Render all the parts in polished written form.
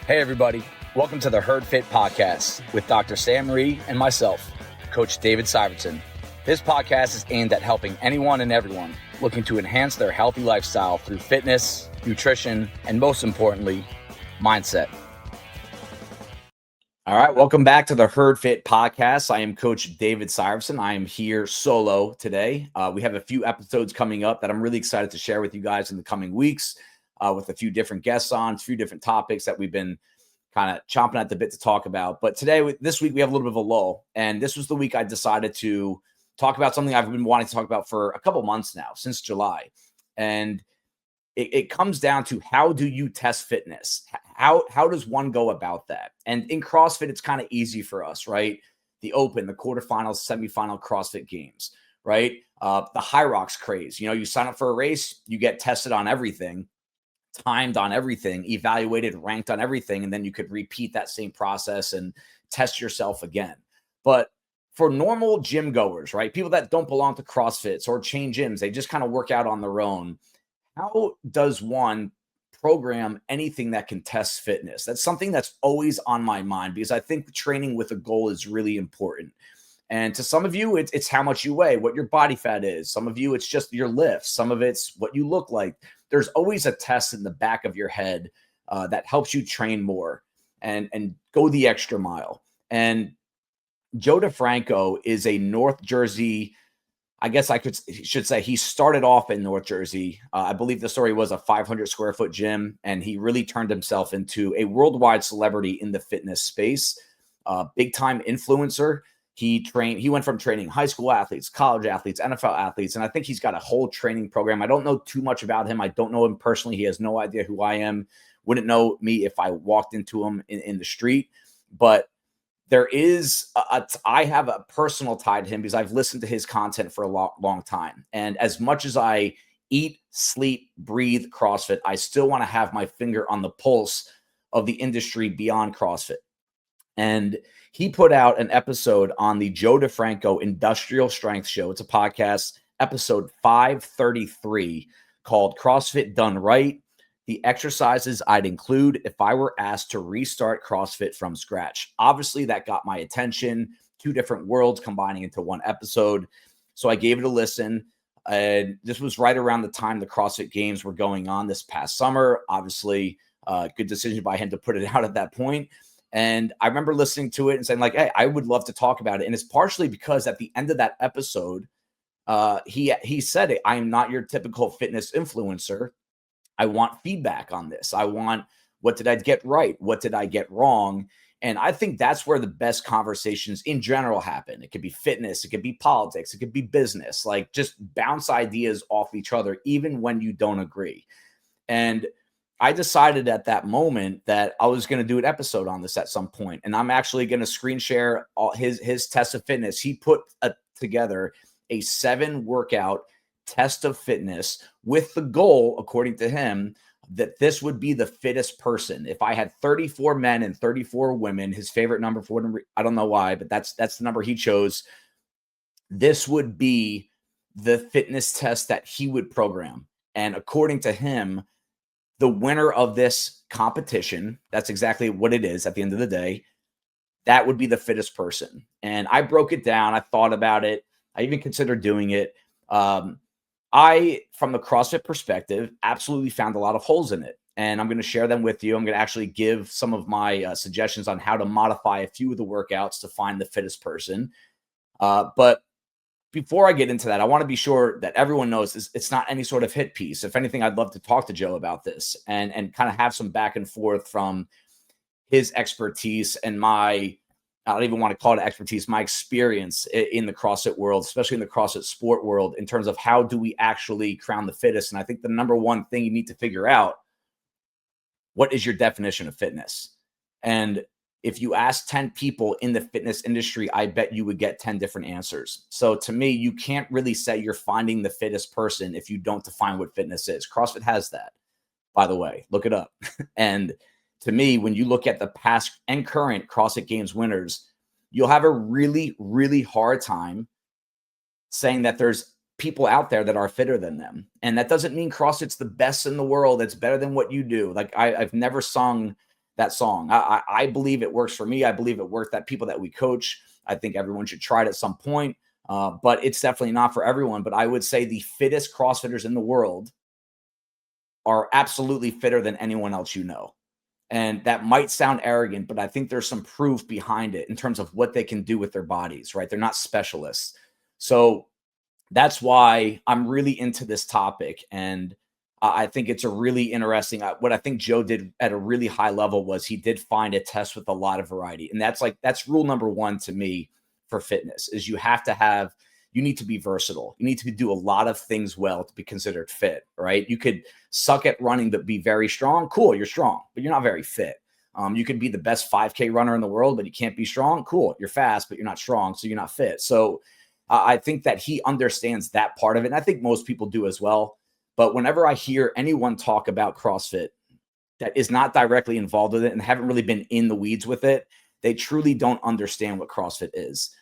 Hey, everybody. Welcome to the Herd Fit Podcast with Dr. Sam Marie and myself, Coach David Syvertson. This podcast is aimed at helping anyone and everyone looking to enhance their healthy lifestyle through fitness, nutrition, and most importantly, mindset. All right, welcome back to the Herd Fit Podcast. I am Coach David Syvertson. I am here solo today. We have a few episodes coming up that I'm really excited to share with you guys in the coming weeks. With a few different guests on, a few different topics that we've been kind of chomping at the bit to talk about. But this week, we have a little bit of a lull. And this was the week I decided to talk about something I've been wanting to talk about for a couple months now, since July. And it comes down to, how do you test fitness? How does one go about that? And in CrossFit, it's kind of easy for us, right? The Open, the quarterfinals, semifinal CrossFit games, right? The High Rocks craze. You know, you sign up for a race, you get tested on everything, timed on everything, evaluated, ranked on everything, and then you could repeat that same process and test yourself again. But for normal gym goers, right, people that don't belong to CrossFits or chain gyms, they just kind of work out on their own. How does one program anything that can test fitness? That's something that's always on my mind, because I think training with a goal is really important. And to some of you, it's how much you weigh, what your body fat is. Some of you, it's just your lifts. Some of it's what you look like. There's always a test in the back of your head that helps you train more and go the extra mile. And Joe DeFranco is a North Jersey, I guess should say he started off in North Jersey. I believe the story was a 500 square foot gym, and he really turned himself into a worldwide celebrity in the fitness space, big time influencer. He went from training high school athletes, college athletes, NFL athletes, and I think he's got a whole training program. I don't know too much about him. I don't know him personally. He has no idea who I am. Wouldn't know me if I walked into him in the street. But there is, I have a personal tie to him because I've listened to his content for a long time. And as much as I eat, sleep, breathe CrossFit, I still want to have my finger on the pulse of the industry beyond CrossFit. And he put out an episode on the Joe DeFranco Industrial Strength Show. It's a podcast, episode 533, called CrossFit Done Right: The Exercises I'd Include If I Were Asked to Restart CrossFit from Scratch. Obviously, that got my attention. Two different worlds combining into one episode. So I gave it a listen. And this was right around the time the CrossFit Games were going on this past summer. Obviously, good decision by him to put it out at that point. And I remember listening to it and saying, like, hey, I would love to talk about it. And it's partially because at the end of that episode, he said it, I am not your typical fitness influencer. I want feedback on this. I want, what did I get right? What did I get wrong? And I think that's where the best conversations in general happen. It could be fitness. It could be politics. It could be business. Like, just bounce ideas off each other, even when you don't agree. And I decided at that moment that I was going to do an episode on this at some point, and I'm actually going to screen share all his test of fitness. He put together a 7 workout test of fitness with the goal, according to him, that this would be the fittest person. If I had 34 men and 34 women, his favorite number for him, I don't know why, but that's the number he chose. This would be the fitness test that he would program. And according to him, the winner of this competition, that's exactly what it is at the end of the day, that would be the fittest person. And I broke it down. I thought about it. I even considered doing it. I, from the CrossFit perspective, absolutely found a lot of holes in it. And I'm going to share them with you. I'm going to actually give some of my suggestions on how to modify a few of the workouts to find the fittest person. But before I get into that, I want to be sure that everyone knows it's not any sort of hit piece. If anything, I'd love to talk to Joe about this and kind of have some back and forth from his expertise and I don't even want to call it expertise, my experience in the CrossFit world, especially in the CrossFit sport world, in terms of how do we actually crown the fittest. And I think the number one thing you need to figure out, what is your definition of fitness? And if you ask 10 people in the fitness industry, I bet you would get 10 different answers. So to me, you can't really say you're finding the fittest person if you don't define what fitness is. CrossFit has that, by the way. Look it up. And to me, when you look at the past and current CrossFit Games winners, you'll have a really, really hard time saying that there's people out there that are fitter than them. And that doesn't mean CrossFit's the best in the world. It's better than what you do. Like I've never sung that song. I believe it works for me. I believe it works that people that we coach. I think everyone should try it at some point, but it's definitely not for everyone. But I would say the fittest CrossFitters in the world are absolutely fitter than anyone else you know. And that might sound arrogant, but I think there's some proof behind it in terms of what they can do with their bodies, right? They're not specialists. So that's why I'm really into this topic. And I think it's a really interesting, what I think Joe did at a really high level was he did find a test with a lot of variety. And that's rule number one to me for fitness is you need to be versatile. You need to do a lot of things well to be considered fit, right? You could suck at running, but be very strong. Cool, you're strong, but you're not very fit. You could be the best 5K runner in the world, but you can't be strong. Cool, you're fast, but you're not strong, so you're not fit. So I think that he understands that part of it. And I think most people do as well. But whenever I hear anyone talk about CrossFit that is not directly involved with it and haven't really been in the weeds with it, they truly don't understand what CrossFit is.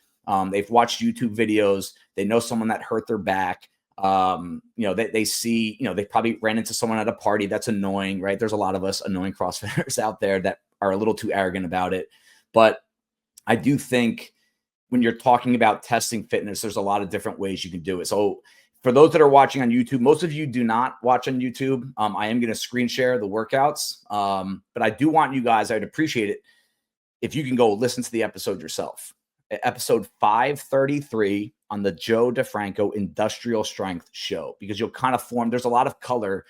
They've watched YouTube videos. They know someone that hurt their back. They see, they probably ran into someone at a party that's annoying, right? There's a lot of us annoying CrossFitters out there that are a little too arrogant about it. But I do think when you're talking about testing fitness, there's a lot of different ways you can do it. So for those that are watching on YouTube, most of you do not watch on YouTube. I am going to screen share the workouts. But I do want you guys, I'd appreciate it if you can go listen to the episode yourself. Episode 533 on the Joe DeFranco Industrial Strength Show, because you'll kind of there's a lot of color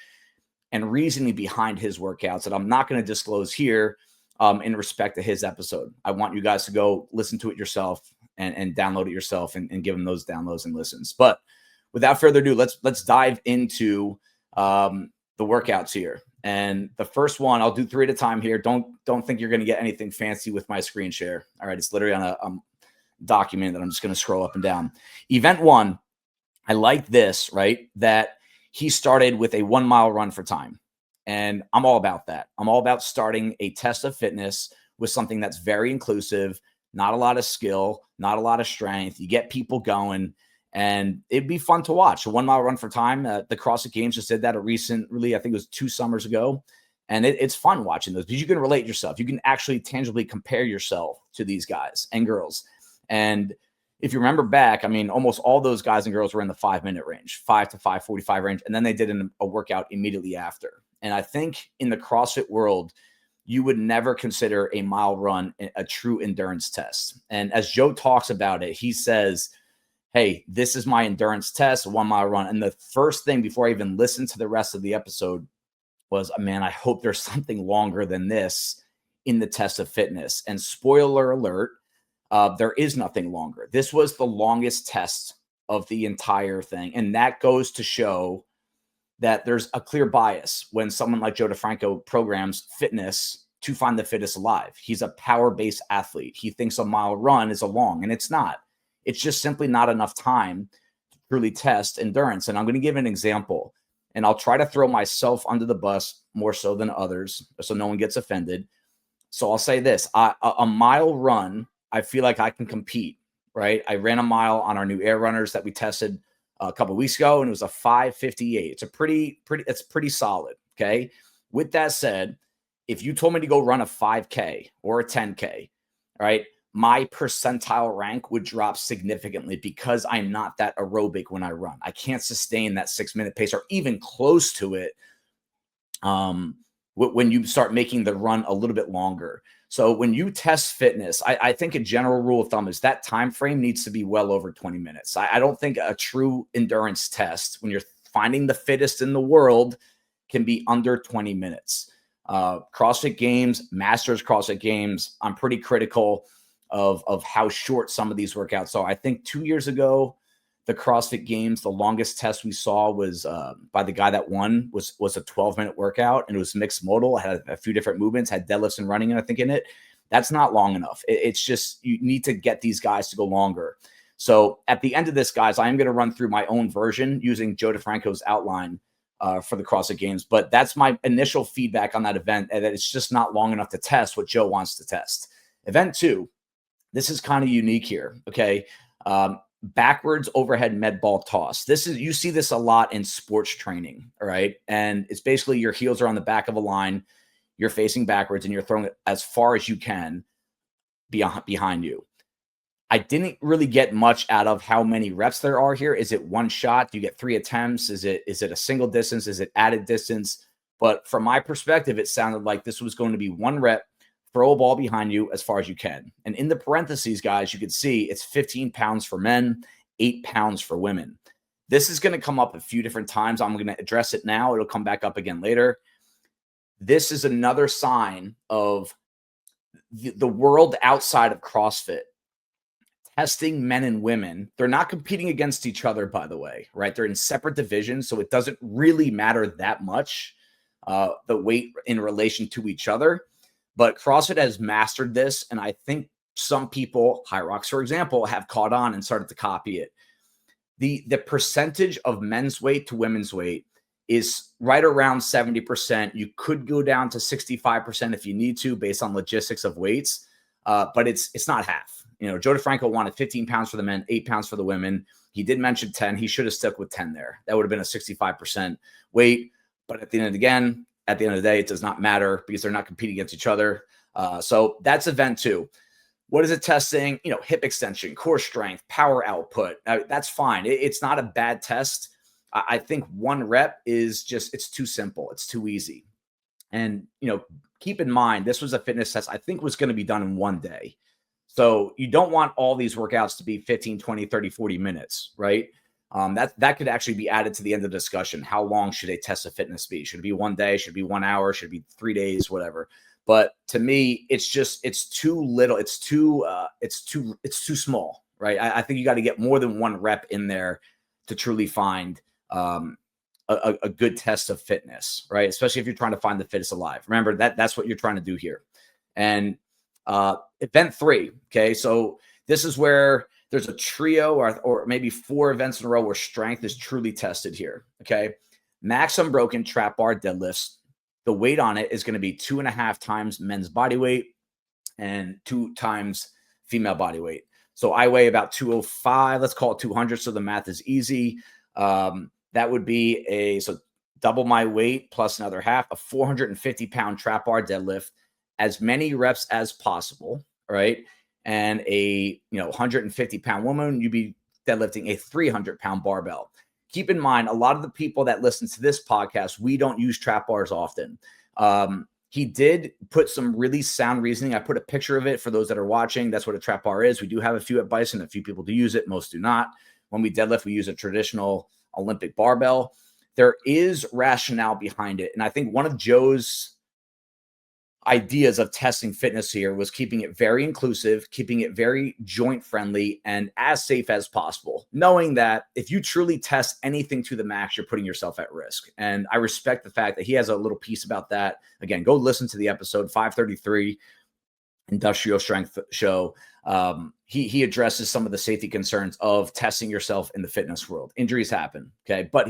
and reasoning behind his workouts that I'm not going to disclose here in respect to his episode. I want you guys to go listen to it yourself and download it yourself and give them those downloads and listens. But without further ado, let's dive into the workouts here. And the first one, I'll do 3 at a time here. Don't think you're going to get anything fancy with my screen share. All right, it's literally on a document that I'm just going to scroll up and down. Event 1, I like this, right? That he started with a 1 mile run for time. And I'm all about that. I'm all about starting a test of fitness with something that's very inclusive, not a lot of skill, not a lot of strength. You get people going and it'd be fun to watch. A 1 mile run for time. The CrossFit Games just did that recently, I think it was 2 summers ago. And it's fun watching those because you can relate yourself. You can actually tangibly compare yourself to these guys and girls. And if you remember back, I mean, almost all those guys and girls were in the 5-minute range, 5 to 5:45 range. And then they did a workout immediately after. And I think in the CrossFit world, you would never consider a mile run a true endurance test. And as Joe talks about it, he says, hey, this is my endurance test, a 1 mile run. And the first thing before I even listened to the rest of the episode was, man, I hope there's something longer than this in the test of fitness. And spoiler alert, there is nothing longer. This was the longest test of the entire thing. And that goes to show that there's a clear bias when someone like Joe DeFranco programs fitness to find the fittest alive. He's a power-based athlete. He thinks a mile run is a long, and it's not. It's just simply not enough time to truly test endurance. And I'm going to give an example, and I'll try to throw myself under the bus more so than others so no one gets offended. So I'll say this, a mile run, I feel like I can compete, right? I ran a mile on our new air runners that we tested a couple of weeks ago, and it was a 5:58. It's pretty solid. Okay. With that said, if you told me to go run a 5K or a 10K, right, my percentile rank would drop significantly because I'm not that aerobic when I run. I can't sustain that 6-minute pace or even close to it when you start making the run a little bit longer. So when you test fitness, I think a general rule of thumb is that time frame needs to be well over 20 minutes. I don't think a true endurance test, when you're finding the fittest in the world, can be under 20 minutes. CrossFit Games, Masters CrossFit Games, I'm pretty critical of how short some of these workouts are. I think 2 years ago, the CrossFit Games, the longest test we saw was by the guy that won was a 12-minute workout, and it was mixed modal. It had a few different movements, had deadlifts and running, I think, in it. That's not long enough. It's just you need to get these guys to go longer. So at the end of this, guys, I am going to run through my own version using Joe DeFranco's outline for the CrossFit Games. But that's my initial feedback on that event, and that it's just not long enough to test what Joe wants to test. Event 2, this is kind of unique here, okay? Backwards overhead med ball toss. You see this a lot in sports training, all right? And it's basically your heels are on the back of a line. you're facing backwards and you're throwing it as far as you can behind you. I didn't really get much out of how many reps there are here. Is it one shot? Do you get 3 attempts? Is it a single distance? Is it added distance? But from my perspective, it sounded like this was going to be 1 rep, throw a ball behind you as far as you can. And in the parentheses, guys, you can see it's 15 pounds for men, 8 pounds for women. This is going to come up a few different times. I'm going to address it now. It'll come back up again later. This is another sign of the world outside of CrossFit testing men and women. They're not competing against each other, by the way, right? They're in separate divisions, so it doesn't really matter that much, the weight in relation to each other. But CrossFit has mastered this, and I think some people, High Rocks, for example, have caught on and started to copy it. The percentage of men's weight to women's weight is right around 70%. You could go down to 65% if you need to, based on logistics of weights, but it's not half. You know, Joe DeFranco wanted 15 pounds for the men, 8 pounds for the women. He did mention 10. He should have stuck with 10 there. That would have been a 65% weight. But at the end of the day, it does not matter because they're not competing against each other. So that's event 2. What is it testing? You know, hip extension, core strength, power output. That's fine. It's not a bad test. I think 1 rep is just, it's too simple. It's too easy. And, you know, keep in mind, this was a fitness test I think was going to be done in 1 day. So you don't want all these workouts to be 15, 20, 30, 40 minutes, right? That could actually be added to the end of the discussion. How long should a test of fitness be? Should it be 1 day? Should it be 1 hour? Should it be 3 days? Whatever. But to me, it's too little. It's too small, right? I think you got to get more than 1 rep in there to truly find a good test of fitness, right? Especially if you're trying to find the fittest alive. Remember that's what you're trying to do here. And event 3, okay? So this is where there's a trio or maybe 4 events in a row where strength is truly tested here, okay? Max unbroken trap bar deadlifts. The weight on it is going to be 2.5 times men's body weight and 2 times female body weight. So I weigh about 205, let's call it 200, so the math is easy. That would be so double my weight plus another half, a 450-pound trap bar deadlift, as many reps as possible, right? And a 150-pound woman, you'd be deadlifting a 300-pound barbell. Keep in mind, a lot of the people that listen to this podcast, we don't use trap bars often. He did put some really sound reasoning. I put a picture of it for those that are watching. That's what a trap bar is. We do have a few at Bison. A few people do use it. Most do not. When we deadlift, we use a traditional Olympic barbell. There is rationale behind it. And I think one of Joe's ideas of testing fitness here was keeping it very inclusive, keeping it very joint friendly and as safe as possible, knowing that if you truly test anything to the max, you're putting yourself at risk. And I respect the fact that he has a little piece about that. Again, go listen to the episode 533 Industrial Strength Show. He addresses some of the safety concerns of testing yourself in the fitness world. Injuries happen, okay? But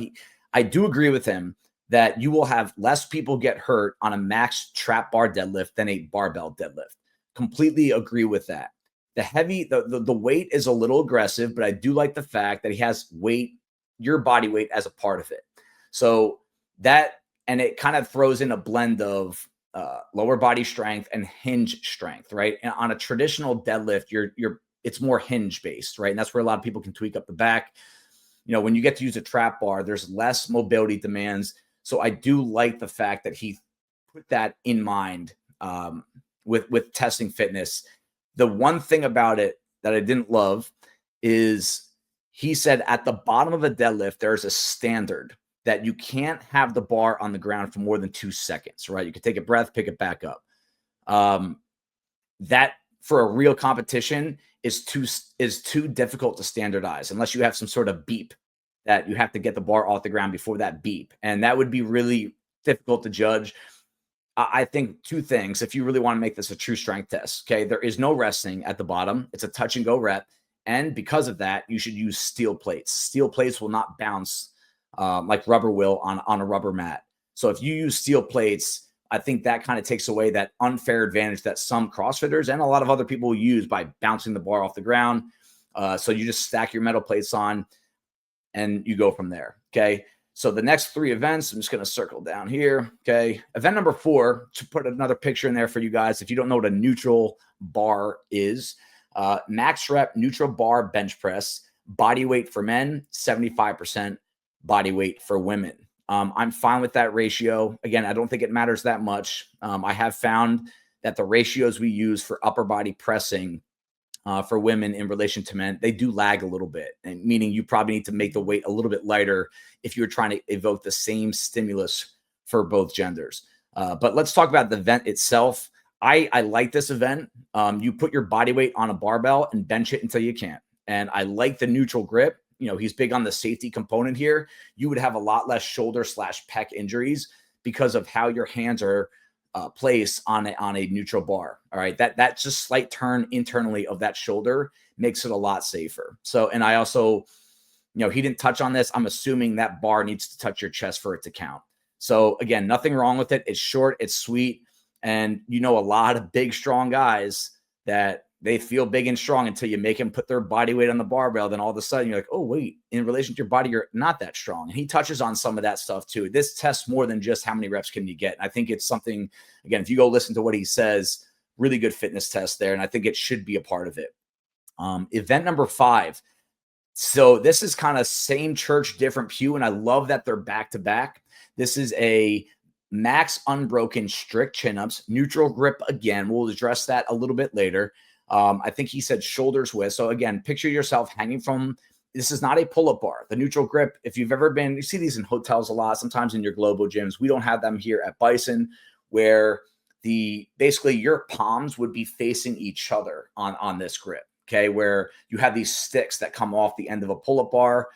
I do agree with him that you will have less people get hurt on a max trap bar deadlift than a barbell deadlift. Completely agree with that. The weight is a little aggressive, but I do like the fact that he has your body weight as a part of it. So that, and it kind of throws in a blend of lower body strength and hinge strength, right? And on a traditional deadlift, it's more hinge based, right? And that's where a lot of people can tweak up the back. When you get to use a trap bar, there's less mobility demands. So I do like the fact that he put that in mind with testing fitness. The one thing about it that I didn't love is he said at the bottom of a deadlift, there's a standard that you can't have the bar on the ground for more than 2 seconds, right? You can take a breath, pick it back up. That for a real competition is too difficult to standardize unless you have some sort of beep that you have to get the bar off the ground before that beep. And that would be really difficult to judge. I think 2 things, if you really want to make this a true strength test, okay, there is no resting at the bottom. It's a touch and go rep. And because of that, you should use steel plates. Steel plates will not bounce like rubber will on a rubber mat. So if you use steel plates, I think that kind of takes away that unfair advantage that some CrossFitters and a lot of other people use by bouncing the bar off the ground. So you just stack your metal plates on and you go from there. Okay. So the next 3 events, I'm just going to circle down here. Okay. Event number 4, to put another picture in there for you guys. If you don't know what a neutral bar is, max rep neutral bar bench press, body weight for men, 75% body weight for women. I'm fine with that ratio. Again, I don't think it matters that much. I have found that the ratios we use for upper body pressing for women in relation to men, they do lag a little bit, and meaning you probably need to make the weight a little bit lighter if you're trying to evoke the same stimulus for both genders. But let's talk about the event itself. I like this event. You put your body weight on a barbell and bench it until you can't. And I like the neutral grip. He's big on the safety component here. You would have a lot less shoulder/pec injuries because of how your hands are place on a neutral bar. All right. That just slight turn internally of that shoulder makes it a lot safer. So, and I also, he didn't touch on this. I'm assuming that bar needs to touch your chest for it to count. So again, nothing wrong with it. It's short, it's sweet. And a lot of big, strong guys that they feel big and strong until you make them put their body weight on the barbell. Then all of a sudden you're like, oh, wait, in relation to your body, you're not that strong. And he touches on some of that stuff too. This tests more than just how many reps can you get. And I think it's something, again, if you go listen to what he says, really good fitness test there. And I think it should be a part of it. Event number 5. So this is kind of same church, different pew. And I love that they're back to back. This is a max unbroken strict chin-ups, neutral grip. Again, we'll address that a little bit later. I think he said shoulders width. So again, picture yourself hanging from, this is not a pull-up bar. The neutral grip, if you've ever been, you see these in hotels a lot, sometimes in your Globo gyms. We don't have them here at Bison, where basically your palms would be facing each other on this grip. Okay. Where you have these sticks that come off the end of a pull-up bar.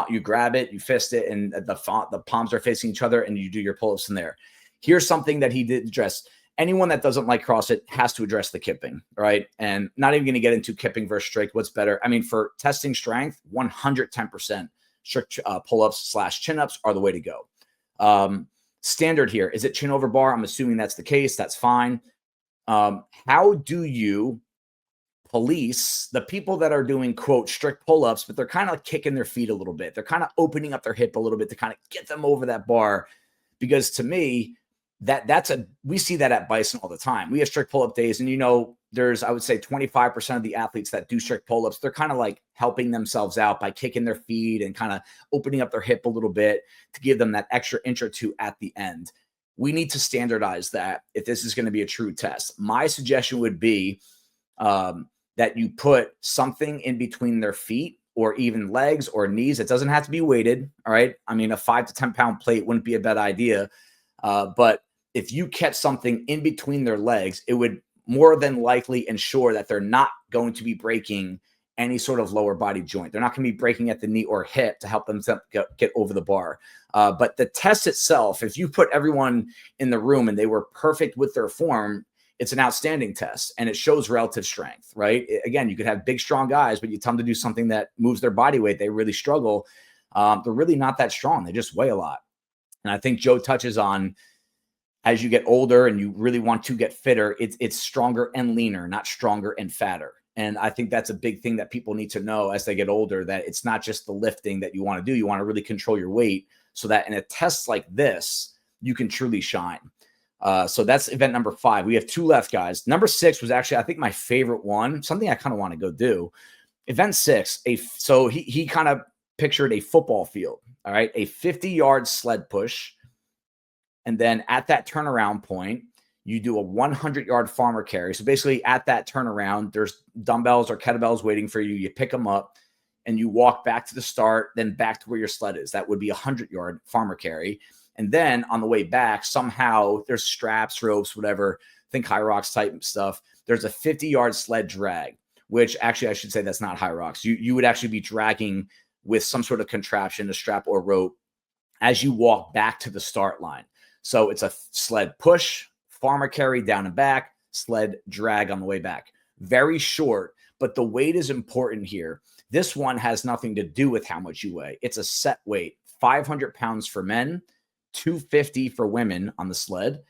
You grab it, you fist it, and the palms are facing each other, and you do your pull-ups in there. Here's something that he did address. Anyone that doesn't like CrossFit has to address the kipping, right? And not even going to get into kipping versus strict. What's better? I mean, for testing strength, 110% strict pull-ups/chin-ups are the way to go. Standard here, is it chin over bar? I'm assuming that's the case. That's fine. How do you police the people that are doing, quote, strict pull-ups, but they're kind of kicking their feet a little bit? They're kind of opening up their hip a little bit to kind of get them over that bar. Because to me, we see that at Bison all the time. We have strict pull-up days, and there's, I would say, 25% of the athletes that do strict pull-ups, they're kind of like helping themselves out by kicking their feet and kind of opening up their hip a little bit to give them that extra inch or two at the end. We need to standardize that if this is going to be a true test. My suggestion would be that you put something in between their feet or even legs or knees. It doesn't have to be weighted. All right. I mean, a 5 to 10 pound plate wouldn't be a bad idea. But if you kept something in between their legs, it would more than likely ensure that they're not going to be breaking any sort of lower body joint. They're not going to be breaking at the knee or hip to help them get over the bar. But the test itself, if you put everyone in the room and they were perfect with their form, it's an outstanding test, and it shows relative strength, right? Again, you could have big, strong guys, but you tell them to do something that moves their body weight, they really struggle. They're really not that strong. They just weigh a lot. And I think Joe touches on, as you get older and you really want to get fitter, it's stronger and leaner, not stronger and fatter. And I think that's a big thing that people need to know as they get older, that it's not just the lifting that you want to do. You want to really control your weight so that in a test like this, you can truly shine. So that's event number 5. We have 2 left, guys. Number 6 was actually, I think, my favorite one, something I kind of want to go do. Event 6, so he kind of pictured a football field, all right, a 50-yard sled push. And then at that turnaround point, you do a 100-yard farmer carry. So basically at that turnaround, there's dumbbells or kettlebells waiting for you. You pick them up and you walk back to the start, then back to where your sled is. That would be a 100-yard farmer carry. And then on the way back, somehow there's straps, ropes, whatever, think high rocks type stuff. There's a 50-yard sled drag, which actually I should say that's not high rocks. You would actually be dragging with some sort of contraption, a strap or rope, as you walk back to the start line. So it's a sled push, farmer carry down and back, sled drag on the way back. Very short, but the weight is important here. This one has nothing to do with how much you weigh. It's a set weight, 500 pounds for men, 250 for women on the sled,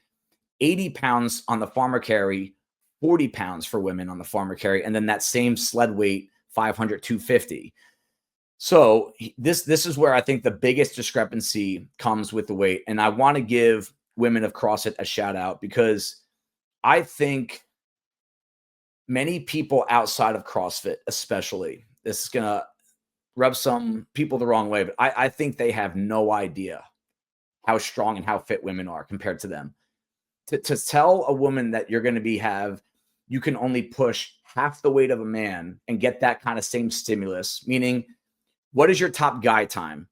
80 pounds on the farmer carry, 40 pounds for women on the farmer carry, and then that same sled weight, 500, 250. So this is where I think the biggest discrepancy comes with the weight. And I want to give women of CrossFit a shout out because I think many people outside of CrossFit, especially, this is going to rub some people the wrong way, but I think they have no idea how strong and how fit women are compared to them. To tell a woman that you're going to you can only push half the weight of a man and get that kind of same stimulus, meaning what is your top guy time?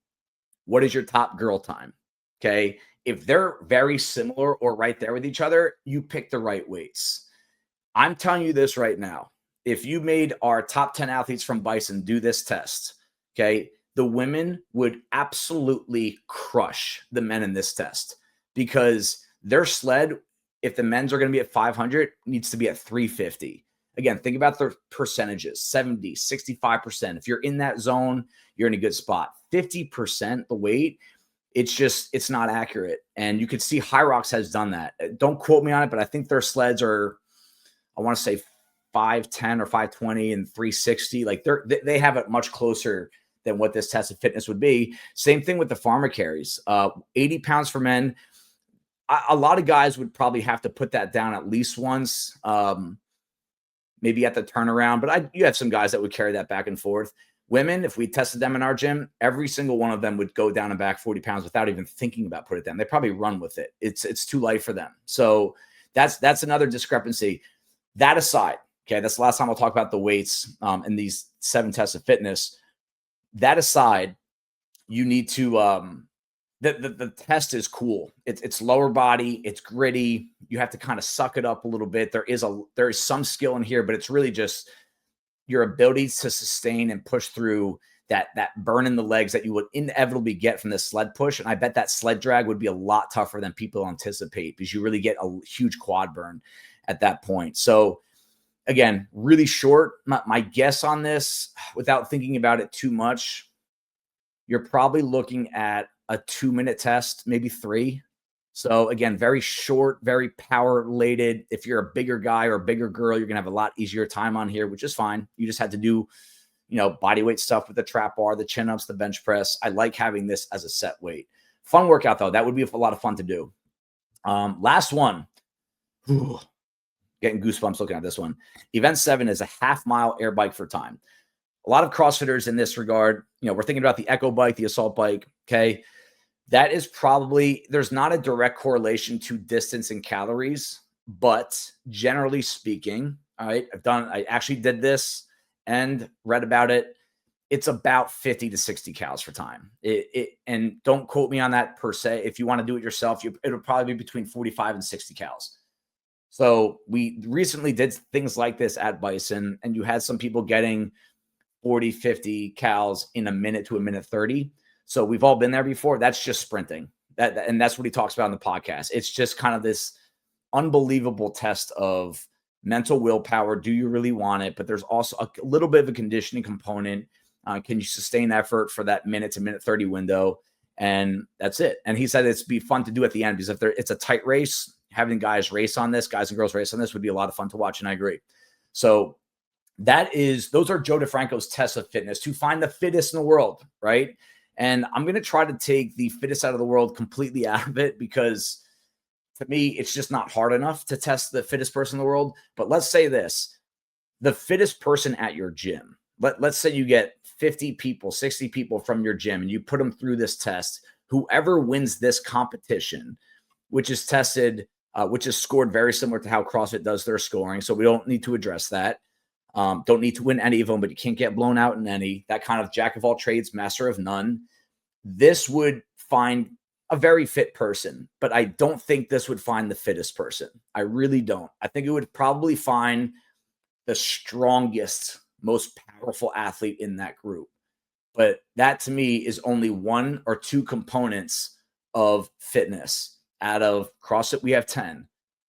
What is your top girl time? Okay. If they're very similar or right there with each other, you pick the right weights. I'm telling you this right now. If you made our top 10 athletes from Bison do this test, okay, the women would absolutely crush the men in this test because their sled, if the men's are going to be at 500, needs to be at 350. Again, think about the percentages, 70, 65%. If you're in that zone, you're in a good spot. 50% the weight, it's not accurate. And you could see High Rocks has done that. Don't quote me on it, but I think their sleds are, I want to say 510 or 520 and 360. Like they have it much closer than what this test of fitness would be. Same thing with the farmer carries, 80 pounds for men. A lot of guys would probably have to put that down at least once, maybe at the turnaround, but you have some guys that would carry that back and forth. Women, if we tested them in our gym, every single one of them would go down and back 40 pounds without even thinking about putting it down. They probably run with it. It's too light for them. So that's another discrepancy. That aside, okay, that's the last time I'll talk about the weights in these 7 tests of fitness. That aside, you need to the test is cool. It's lower body, it's gritty. You have to kind of suck it up a little bit. There is some skill in here, but it's really just your ability to sustain and push through that burn in the legs that you would inevitably get from this sled push. And I bet that sled drag would be a lot tougher than people anticipate because you really get a huge quad burn at that point. So again, really short. My guess on this, without thinking about it too much, you're probably looking at a 2-minute test, maybe 3. So again, very short, very power related. If you're a bigger guy or a bigger girl, you're going to have a lot easier time on here, which is fine. You just had to do, body weight stuff with the trap bar, the chin ups, the bench press. I like having this as a set weight. Fun workout though. That would be a lot of fun to do. Last one. Whew, getting goosebumps looking at this one. Event 7 is a half-mile air bike for time. A lot of CrossFitters in this regard, we're thinking about the Echo bike, the assault bike. Okay. That is probably, there's not a direct correlation to distance and calories, but generally speaking, all right, I actually did this and read about it. It's about 50 to 60 calories for time. And don't quote me on that per se. If you want to do it yourself, it'll probably be between 45 and 60 calories. So we recently did things like this at Bison, and you had some people getting 40, 50 calories in a minute to a minute 30. So we've all been there before. That's just sprinting. And that's what he talks about in the podcast. It's just kind of this unbelievable test of mental willpower. Do you really want it? But there's also a little bit of a conditioning component. Can you sustain effort for that minute to minute 30 window? And that's it. And he said it'd be fun to do at the end because if it's a tight race, having guys and girls race on this would be a lot of fun to watch. And I agree. So those are Joe DeFranco's tests of fitness to find the fittest in the world, right? And I'm going to try to take the fittest out of the world completely out of it because to me, it's just not hard enough to test the fittest person in the world. But let's say this, the fittest person at your gym, let's say you get 50 people, 60 people from your gym and you put them through this test. Whoever wins this competition, which is tested, which is scored very similar to how CrossFit does their scoring. So we don't need to address that. Don't need to win any of them, but you can't get blown out in any. That kind of jack of all trades, master of none. This would find a very fit person, but I don't think this would find the fittest person. I really don't. I think it would probably find the strongest, most powerful athlete in that group. But that to me is only 1 or 2 components of fitness. Out of CrossFit, we have 10.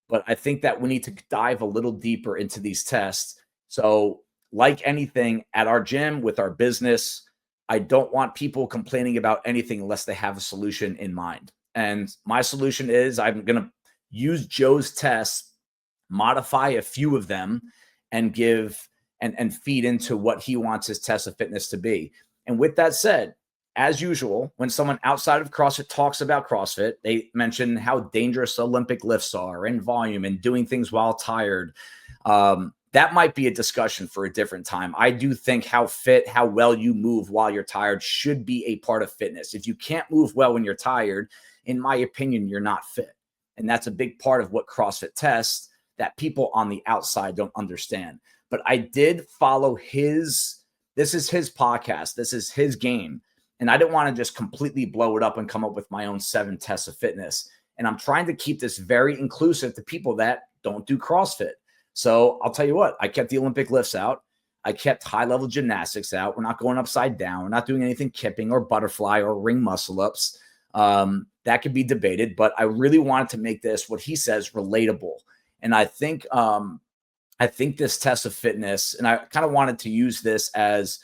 But I think that we need to dive a little deeper into these tests. So like anything at our gym with our business, I don't want people complaining about anything unless they have a solution in mind. And my solution is I'm going to use Joe's tests, modify a few of them and give and feed into what he wants his test of fitness to be. And with that said, as usual, when someone outside of CrossFit talks about CrossFit, they mention how dangerous Olympic lifts are and volume and doing things while tired. That might be a discussion for a different time. I do think how well you move while you're tired should be a part of fitness. If you can't move well when you're tired, in my opinion, you're not fit. And that's a big part of what CrossFit tests that people on the outside don't understand. But I did follow this is his podcast. This is his game. And I didn't want to just completely blow it up and come up with my own 7 tests of fitness. And I'm trying to keep this very inclusive to people that don't do CrossFit. So I'll tell you what, I kept the Olympic lifts out. I kept high-level gymnastics out. We're not going upside down. We're not doing anything kipping or butterfly or ring muscle ups. That could be debated, but I really wanted to make this, what he says, relatable. And I think this test of fitness, and I kind of wanted to use this as,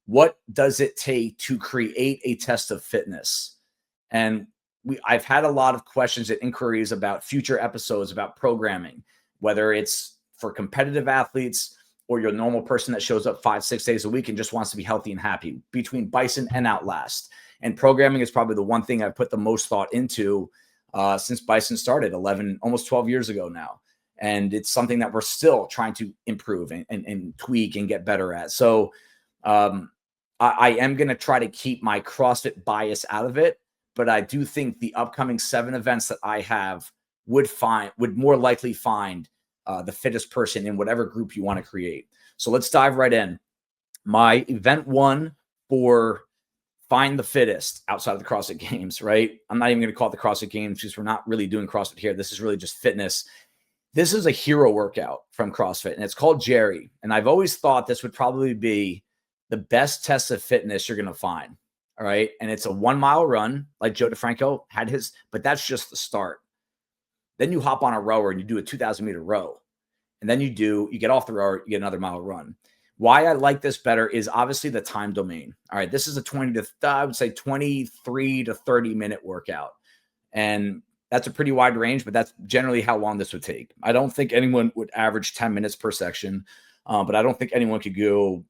what does it take to create a test of fitness? And I've had a lot of questions and inquiries about future episodes about programming, whether it's for competitive athletes or your normal person that shows up 5-6 days a week and just wants to be healthy and happy, between Bison and Outlast. And programming is probably the one thing I've put the most thought into since Bison started almost 12 years ago now. And it's something that we're still trying to improve and tweak and get better at. So I am going to try to keep my CrossFit bias out of it, but I do think the upcoming 7 events that I have would more likely find the fittest person in whatever group you want to create. So let's dive right in. My event 1 for find the fittest outside of the CrossFit Games, right? I'm not even going to call it the CrossFit Games because we're not really doing CrossFit here. This is really just fitness. This is a hero workout from CrossFit, and it's called Jerry. And I've always thought this would probably be the best test of fitness you're going to find. All right. And it's a 1-mile run like Joe DeFranco had his, but that's just the start. Then you hop on a rower and you do a 2,000-meter row. And then you get off the rower, you get another mile run. Why I like this better is obviously the time domain. All right. This is a 23 to 30 minute workout. And that's a pretty wide range, but that's generally how long this would take. I don't think anyone would average 10 minutes per section, but I don't think anyone can go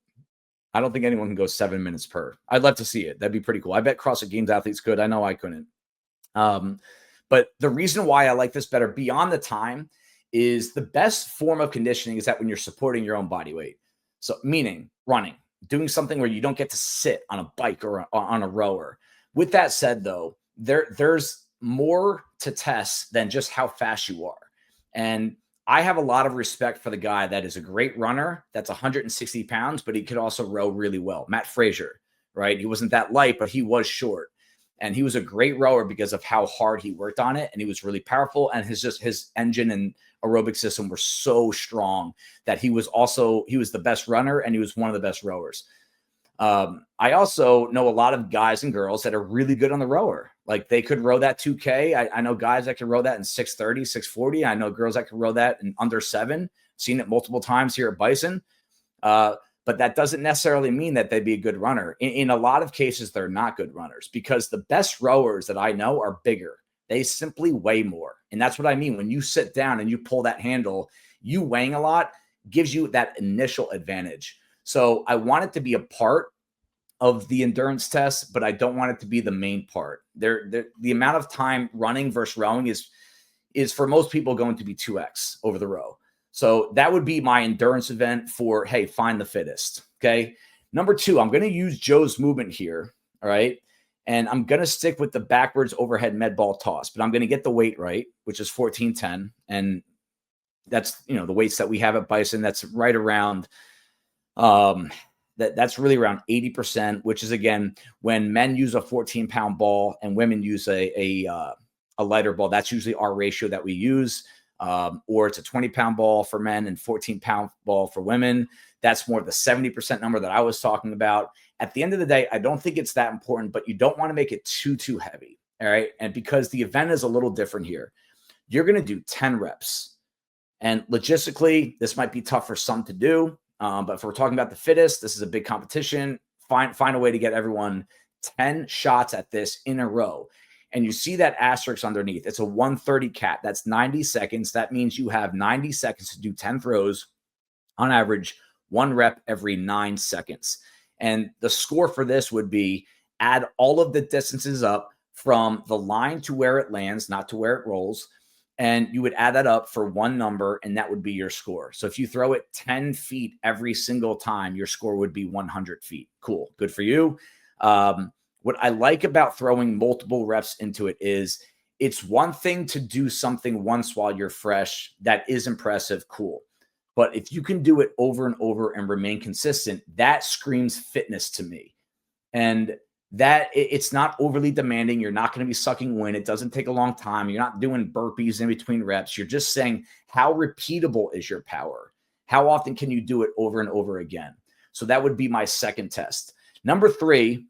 7 minutes per. I'd love to see it. That'd be pretty cool. I bet CrossFit Games athletes could. I know I couldn't. But the reason why I like this better beyond the time is the best form of conditioning is that when you're supporting your own body weight. So meaning running, doing something where you don't get to sit on a bike or on a rower. With that said, though, there's more to test than just how fast you are. And I have a lot of respect for the guy that is a great runner, that's 160 pounds, but he could also row really well. Matt Frazier, right? He wasn't that light, but he was short. And he was a great rower because of how hard he worked on it. And he was really powerful. And his engine and aerobic system were so strong that he was the best runner and he was one of the best rowers. I also know a lot of guys and girls that are really good on the rower. Like they could row that 2K. I know guys that can row that in 6:30, 6:40. I know girls that can row that in under 7. Seen it multiple times here at Bison. But that doesn't necessarily mean that they'd be a good runner. In a lot of cases, they're not good runners because the best rowers that I know are bigger. They simply weigh more. And that's what I mean. When you sit down and you pull that handle, you weighing a lot gives you that initial advantage. So I want it to be a part of the endurance test, but I don't want it to be the main part. The amount of time running versus rowing is for most people going to be 2x over the row. So that would be my endurance event for, hey, find the fittest. Okay. Number 2, I'm going to use Joe's movement here. All right. And I'm going to stick with the backwards overhead med ball toss, but I'm going to get the weight right, which is 1410. And that's, the weights that we have at Bison. That's right around, that's really around 80%, which is, again, when men use a 14-pound ball and women use a lighter ball, that's usually our ratio that we use. Or it's a 20-pound ball for men and 14-pound ball for women. That's more of the 70% number that I was talking about. At the end of the day, I don't think it's that important, but you don't want to make it too heavy. All right. And because the event is a little different here, you're going to do 10 reps. And logistically, this might be tough for some to do. But if we're talking about the fittest, this is a big competition. Find a way to get everyone 10 shots at this in a row. And you see that asterisk underneath. It's a 130 cat. That's 90 seconds. That means you have 90 seconds to do 10 throws on average, 1 rep every 9 seconds. And the score for this would be add all of the distances up from the line to where it lands, not to where it rolls. And you would add that up for one number, and that would be your score. So if you throw it 10 feet every single time, your score would be 100 feet. Cool. Good for you. What I like about throwing multiple reps into it is it's one thing to do something once while you're fresh. That is impressive. Cool. But if you can do it over and over and remain consistent, that screams fitness to me. And that it's not overly demanding. You're not going to be sucking wind. It doesn't take a long time. You're not doing burpees in between reps. You're just saying, how repeatable is your power? How often can you do it over and over again? So that would be my second test. Number 3,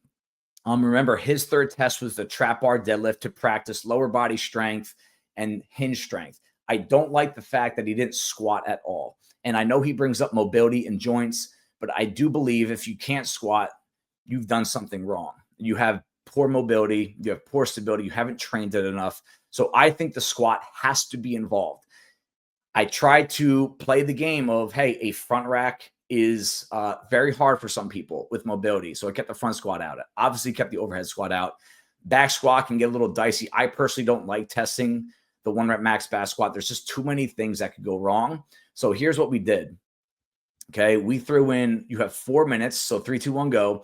remember his third test was the trap bar deadlift to practice lower body strength and hinge strength. I don't like the fact that he didn't squat at all. And I know he brings up mobility and joints, but I do believe if you can't squat, you've done something wrong. You have poor mobility, you have poor stability, you haven't trained it enough. So I think the squat has to be involved. I try to play the game of, hey, a front rack is very hard for some people with mobility. So I kept the front squat out. Obviously kept the overhead squat out. Back squat can get a little dicey. I personally don't like testing the 1 rep max back squat. There's just too many things that could go wrong. So here's what we did. Okay, we threw in, you have 4 minutes. So 3, 2, 1, go.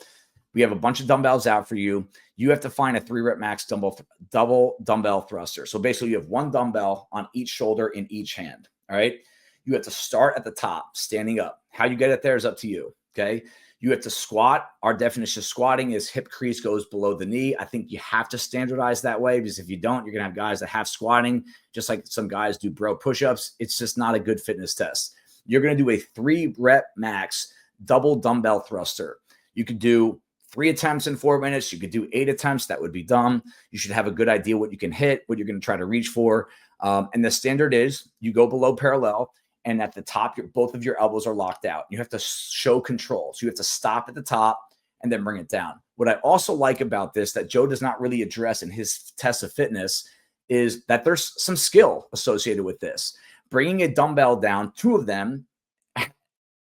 We have a bunch of dumbbells out for you. You have to find a 3 rep max double dumbbell thruster. So basically you have 1 dumbbell on each shoulder in each hand. All right. You have to start at the top, standing up. How you get it there is up to you. Okay. You have to squat. Our definition of squatting is hip crease goes below the knee. I think you have to standardize that way, because if you don't, you're going to have guys that have squatting, just like some guys do bro push-ups. It's just not a good fitness test. You're going to do a 3 rep max double dumbbell thruster. You could do 3 attempts in 4 minutes. You could do 8 attempts. That would be dumb. You should have a good idea what you can hit, what you're going to try to reach for. And the standard is you go below parallel, and at the top, both of your elbows are locked out. You have to show control. So you have to stop at the top and then bring it down. What I also like about this that Joe does not really address in his test of fitness is that there's some skill associated with this. Bringing a dumbbell down, 2 of them,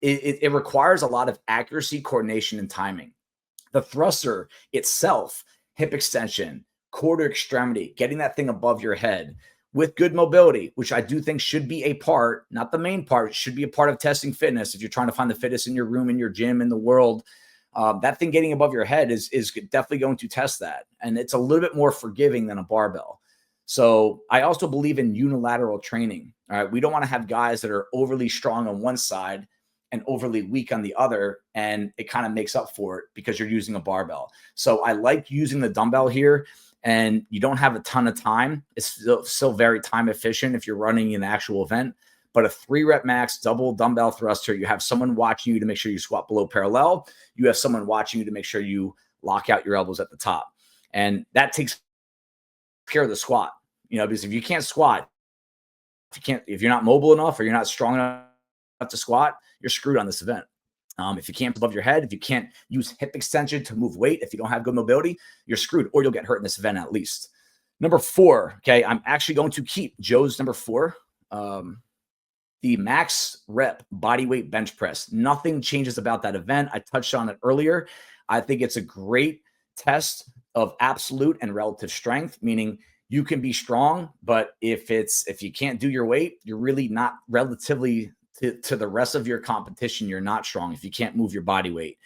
it requires a lot of accuracy, coordination, and timing. The thruster itself, hip extension, quarter extremity, getting that thing above your head with good mobility, which I do think should be a part, not the main part, should be a part of testing fitness. If you're trying to find the fittest in your room, in your gym, in the world, that thing getting above your head is definitely going to test that. And it's a little bit more forgiving than a barbell. So I also believe in unilateral training. All right. We don't want to have guys that are overly strong on one side and overly weak on the other, and it kind of makes up for it because you're using a barbell. So I like using the dumbbell here, and you don't have a ton of time. It's still very time efficient if you're running an actual event, but a 3 rep max double dumbbell thruster, you have someone watching you to make sure you squat below parallel. You have someone watching you to make sure you lock out your elbows at the top. And that takes care of the squat, because if you can't squat, if you're not mobile enough or you're not strong enough to squat, you're screwed on this event. If you can't above your head, if you can't use hip extension to move weight, if you don't have good mobility, you're screwed, or you'll get hurt in this event at least. Number 4, okay, I'm actually going to keep Joe's number 4, the max rep bodyweight bench press. Nothing changes about that event. I touched on it earlier. I think it's a great test of absolute and relative strength, meaning you can be strong, but if you can't do your weight, you're really not relatively to the rest of your competition, you're not strong if you can't move your body weight.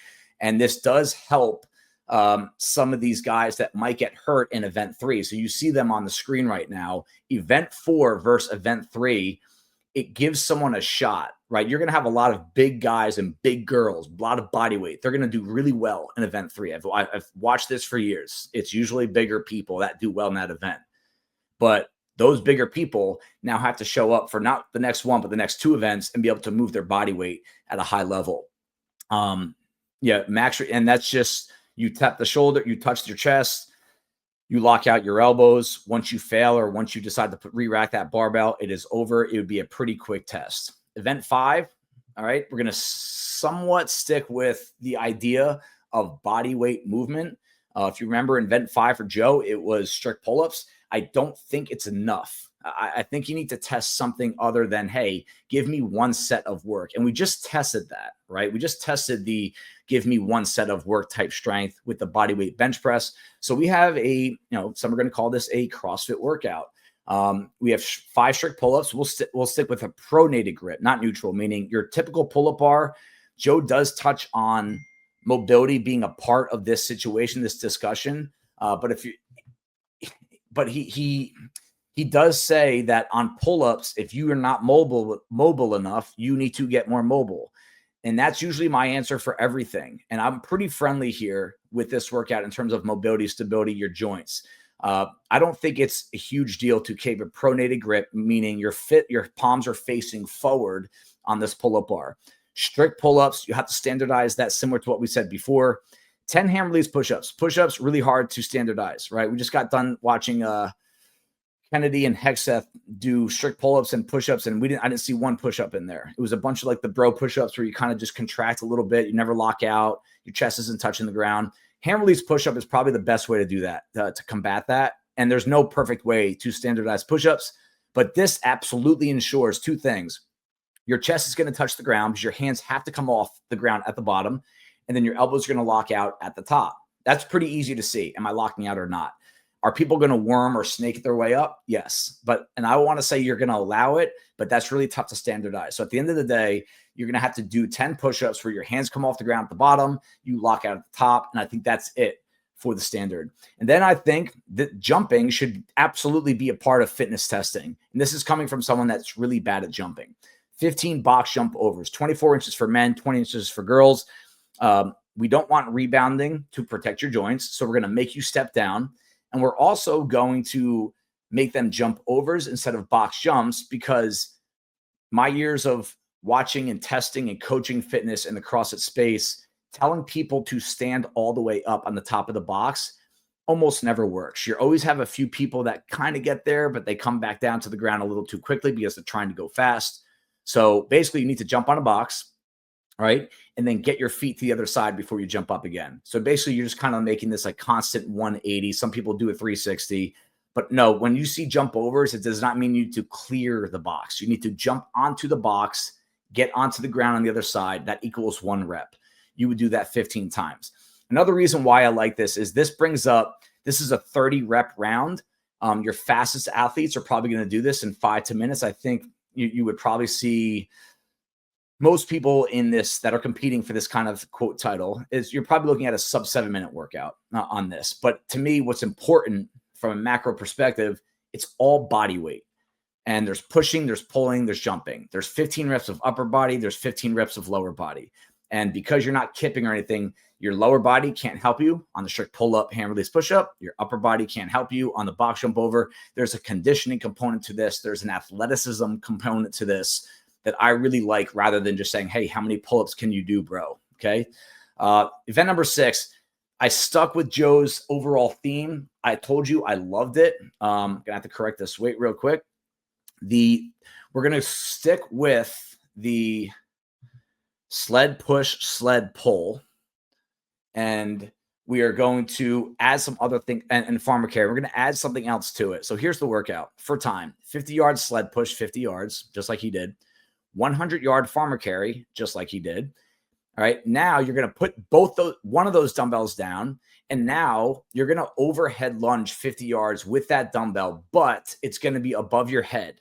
And this does help some of these guys that might get hurt in event 3. So you see them on the screen right now. Event 4 versus event 3, it gives someone a shot, right? You're going to have a lot of big guys and big girls, a lot of body weight. They're going to do really well in event 3. I've watched this for years. It's usually bigger people that do well in that event. But those bigger people now have to show up for not the next one, but the next 2 events and be able to move their body weight at a high level. Max, and that's just, you tap the shoulder, you touch your chest, you lock out your elbows. Once you fail or once you decide to re-rack that barbell, it is over. It would be a pretty quick test. Event 5, all right, we're going to somewhat stick with the idea of body weight movement. If you remember, in event 5 for Joe, it was strict pull-ups. I don't think it's enough. I think you need to test something other than, hey, give me one set of work. And we just tested that, right? We just tested the give me one set of work type strength with the bodyweight bench press. So we have some are going to call this a CrossFit workout. We have 5 strict pull-ups. We'll stick with a pronated grip, not neutral, meaning your typical pull-up bar. Joe does touch on mobility being a part of this situation, this discussion. But he does say that on pull-ups, if you are not mobile enough, you need to get more mobile. And that's usually my answer for everything. And I'm pretty friendly here with this workout in terms of mobility, stability, your joints. I don't think it's a huge deal to keep a pronated grip, meaning your palms are facing forward on this pull-up bar. Strict pull-ups, you have to standardize that similar to what we said before. 10 hand release push-ups. Push-ups, really hard to standardize, right? We just got done watching Kennedy and Hexeth do strict pull-ups and push-ups, and I didn't see one push-up in there. It was a bunch of like the bro push-ups where you kind of just contract a little bit. You never lock out. Your chest isn't touching the ground. Hand release push-up is probably the best way to do that, to combat that. And there's no perfect way to standardize push-ups, but this absolutely ensures 2 things. Your chest is going to touch the ground because your hands have to come off the ground at the bottom, and then your elbows are going to lock out at the top. That's pretty easy to see. Am I locking out or not? Are people going to worm or snake their way up? Yes. And I want to say you're going to allow it, but that's really tough to standardize. So at the end of the day, you're going to have to do 10 push-ups where your hands come off the ground at the bottom, you lock out at the top, and I think that's it for the standard. And then I think that jumping should absolutely be a part of fitness testing. And this is coming from someone that's really bad at jumping. 15 box jump overs, 24 inches for men, 20 inches for girls. We don't want rebounding to protect your joints. So we're going to make you step down. And we're also going to make them jump overs instead of box jumps, because my years of watching and testing and coaching fitness in the CrossFit space, telling people to stand all the way up on the top of the box almost never works. You always have a few people that kind of get there, but they come back down to the ground a little too quickly because they're trying to go fast. So basically you need to jump on a box, right? And then get your feet to the other side before you jump up again. So basically you're just kind of making this like constant 180. Some people do a 360, but no, when you see jump overs, it does not mean you need to clear the box. You need to jump onto the box, get onto the ground on the other side. That equals 1 rep. You would do that 15 times. Another reason why I like this is this is a 30 rep round. Your fastest athletes are probably going to do this in 5 to minutes. I think you would probably see most people in this that are competing for this kind of quote title is you're probably looking at a sub 7-minute workout on this. But to me, what's important from a macro perspective, it's all body weight. And there's pushing, there's pulling, there's jumping. There's 15 reps of upper body, there's 15 reps of lower body. And because you're not kipping or anything, your lower body can't help you on the strict pull-up, hand release push-up. Your upper body can't help you on the box jump over. There's a conditioning component to this. There's an athleticism component to this that I really like, rather than just saying, hey, how many pull-ups can you do, bro? Okay. Event number 6, I stuck with Joe's overall theme. I told you I loved it. I'm gonna have to correct this. Wait real quick. We're going to stick with the sled push, sled pull, and we are going to add some other things and farmer carry. We're going to add something else to it. So here's the workout for time: 50 yards sled push, 50 yards, just like he did. 100-yard farmer carry, just like he did. All right. Now you're going to put one of those dumbbells down, and now you're going to overhead lunge 50 yards with that dumbbell, but it's going to be above your head,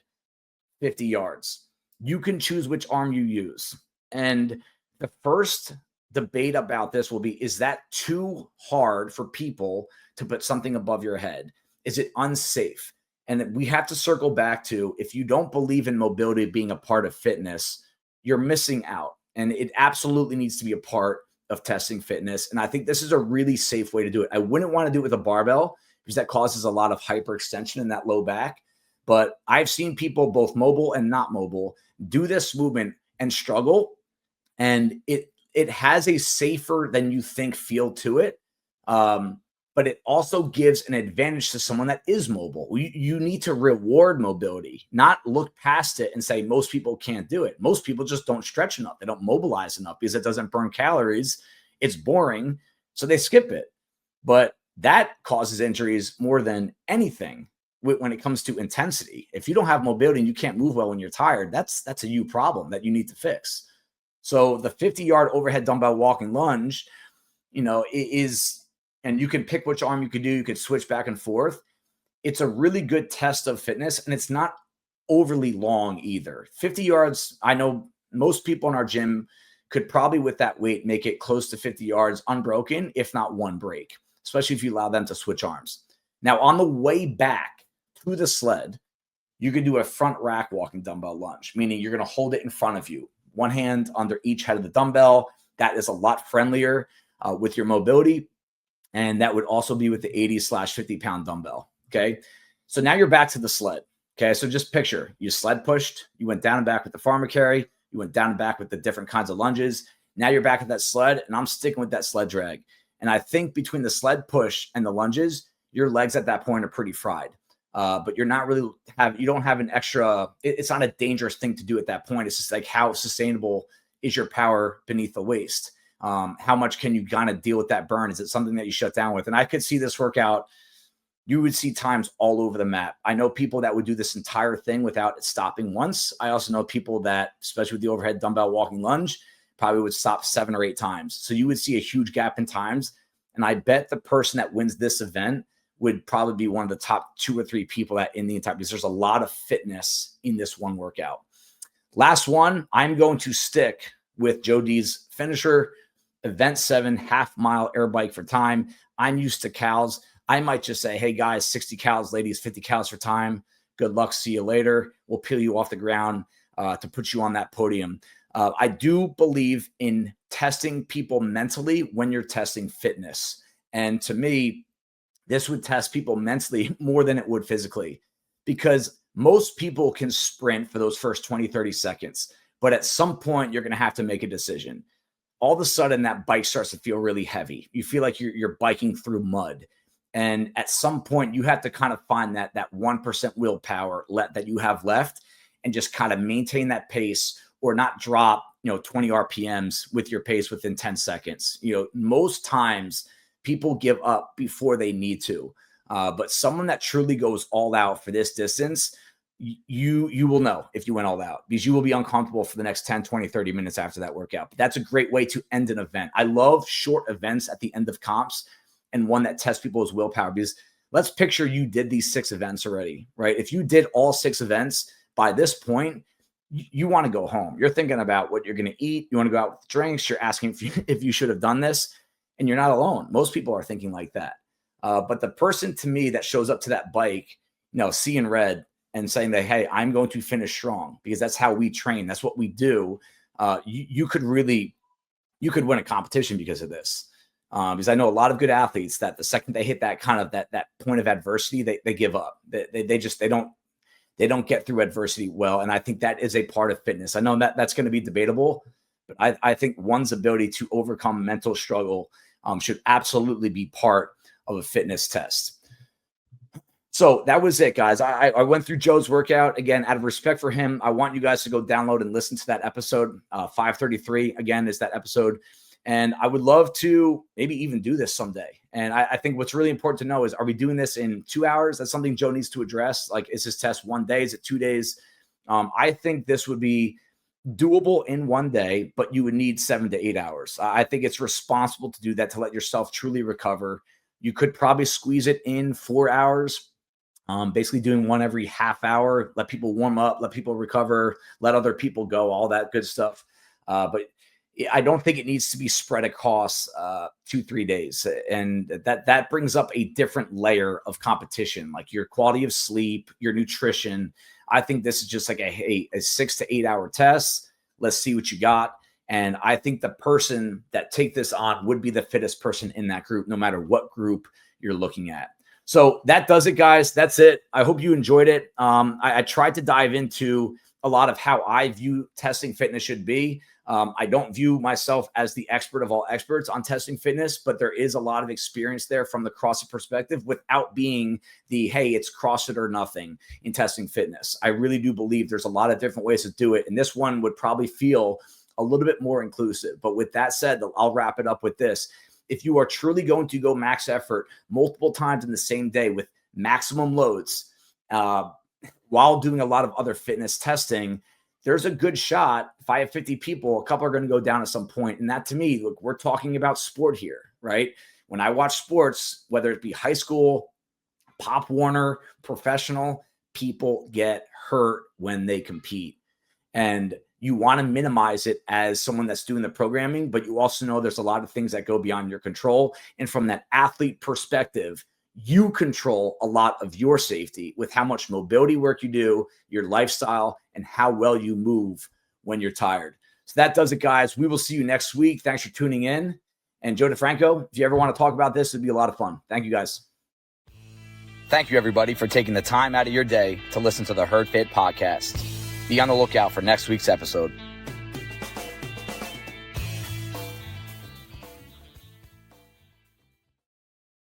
50 yards. You can choose which arm you use. And the first debate about this will be, is that too hard for people to put something above your head? Is it unsafe? And we have to circle back to, if you don't believe in mobility being a part of fitness, you're missing out. And it absolutely needs to be a part of testing fitness. And I think this is a really safe way to do it. I wouldn't want to do it with a barbell because that causes a lot of hyperextension in that low back. But I've seen people, both mobile and not mobile, do this movement and struggle. And it has a safer than you think feel to it. But it also gives an advantage to someone that is mobile. You need to reward mobility, not look past it and say most people can't do it. Most people just don't stretch enough. They don't mobilize enough because it doesn't burn calories. It's boring, so they skip it. But that causes injuries more than anything. when it comes to intensity. If you don't have mobility and you can't move well when you're tired, that's a you problem that you need to fix. So the 50-yard overhead dumbbell walking lunge, is, and you can pick which arm you could do. You could switch back and forth. It's a really good test of fitness, and it's not overly long either. 50 yards, I know most people in our gym could probably, with that weight, make it close to 50 yards unbroken, if not one break, especially if you allow them to switch arms. Now, on the way back to the sled, you can do a front rack walking dumbbell lunge, meaning you're going to hold it in front of you, one hand under each head of the dumbbell. That is a lot friendlier with your mobility. And that would also be with the 80/50-pound dumbbell. Okay. So now you're back to the sled. Okay. So just picture you sled pushed, you went down and back with the farmer carry, you went down and back with the different kinds of lunges. Now you're back at that sled, and I'm sticking with that sled drag. And I think between the sled push and the lunges, your legs at that point are pretty fried. But you're not really you don't have an extra, it's not a dangerous thing to do at that point. It's just like, how sustainable is your power beneath the waist? How much can you kind of deal with that burn? Is it something that you shut down with? And I could see this workout, you would see times all over the map. I know people that would do this entire thing without stopping once. I also know people that, especially with the overhead dumbbell walking lunge, probably would stop 7 or 8 times. So you would see a huge gap in times. And I bet the person that wins this event would probably be one of the top 2 or 3 people that in the entire, because there's a lot of fitness in this one workout. Last one, I'm going to stick with Joe D's finisher, event 7, half-mile air bike for time. I'm used to cals. I might just say, hey guys, 60 cals, ladies, 50 cals for time. Good luck. See you later. We'll peel you off the ground to put you on that podium. I do believe in testing people mentally when you're testing fitness. And to me, this would test people mentally more than it would physically, because most people can sprint for those first 20, 30 seconds. But at some point, you're going to have to make a decision. All of a sudden, that bike starts to feel really heavy. You feel like you're biking through mud. And at some point, you have to kind of find that 1% willpower that you have left and just kind of maintain that pace, or not drop 20 RPMs with your pace within 10 seconds. Most times people give up before they need to. But someone that truly goes all out for this distance, you will know if you went all out, because you will be uncomfortable for the next 10, 20, 30 minutes after that workout. But that's a great way to end an event. I love short events at the end of comps, and one that tests people's willpower, because let's picture you did these 6 events already, right? If you did all 6 events, by this point, you want to go home. You're thinking about what you're going to eat. You want to go out with drinks. You're asking if you should have done this, and you're not alone. Most people are thinking like that. But the person, to me, that shows up to that bike, seeing red and saying that, hey, I'm going to finish strong, because that's how we train. That's what we do. You could win a competition because of this. Because I know a lot of good athletes that the second they hit that kind of that point of adversity, they give up. They don't get through adversity well. And I think that is a part of fitness. I know that's going to be debatable, but I think one's ability to overcome mental struggle should absolutely be part of a fitness test. So that was it, guys. I went through Joe's workout. Again, out of respect for him, I want you guys to go download and listen to that episode. 533, again, is that episode. And I would love to maybe even do this someday. And I think what's really important to know is, are we doing this in 2 hours? That's something Joe needs to address. Like, is this test 1 day? Is it 2 days? I think this would be doable in 1 day, but you would need 7 to 8 hours. I think it's responsible to do that, to let yourself truly recover. You could probably squeeze it in 4 hours, basically doing one every half hour, let people warm up, let people recover, let other people go, all that good stuff. But I don't think it needs to be spread across 2-3 days. And that brings up a different layer of competition, like your quality of sleep, your nutrition. I think this is just like a 6 to 8 hour test. Let's see what you got. And I think the person that take this on would be the fittest person in that group, no matter what group you're looking at. So that does it, guys. That's it. I hope you enjoyed it. I tried to dive into a lot of how I view testing fitness should be. I don't view myself as the expert of all experts on testing fitness, but there is a lot of experience there from the CrossFit perspective, without being the, hey, it's CrossFit or nothing in testing fitness. I really do believe there's a lot of different ways to do it. And this one would probably feel a little bit more inclusive. But with that said, I'll wrap it up with this. If you are truly going to go max effort multiple times in the same day with maximum loads, uh, while doing a lot of other fitness testing, there's a good shot. If I have 50 people, a couple are going to go down at some point. And that, to me, look, we're talking about sport here, right? When I watch sports, whether it be high school, Pop Warner, professional, people get hurt when they compete. And you want to minimize it as someone that's doing the programming, but you also know there's a lot of things that go beyond your control. And from that athlete perspective, you control a lot of your safety with how much mobility work you do, your lifestyle, and how well you move when you're tired. So that does it, guys. We will see you next week. Thanks for tuning in. And Joe DeFranco, if you ever want to talk about this, it'd be a lot of fun. Thank you, guys. Thank you, everybody, for taking the time out of your day to listen to the Herd Fit podcast. Be on the lookout for next week's episode.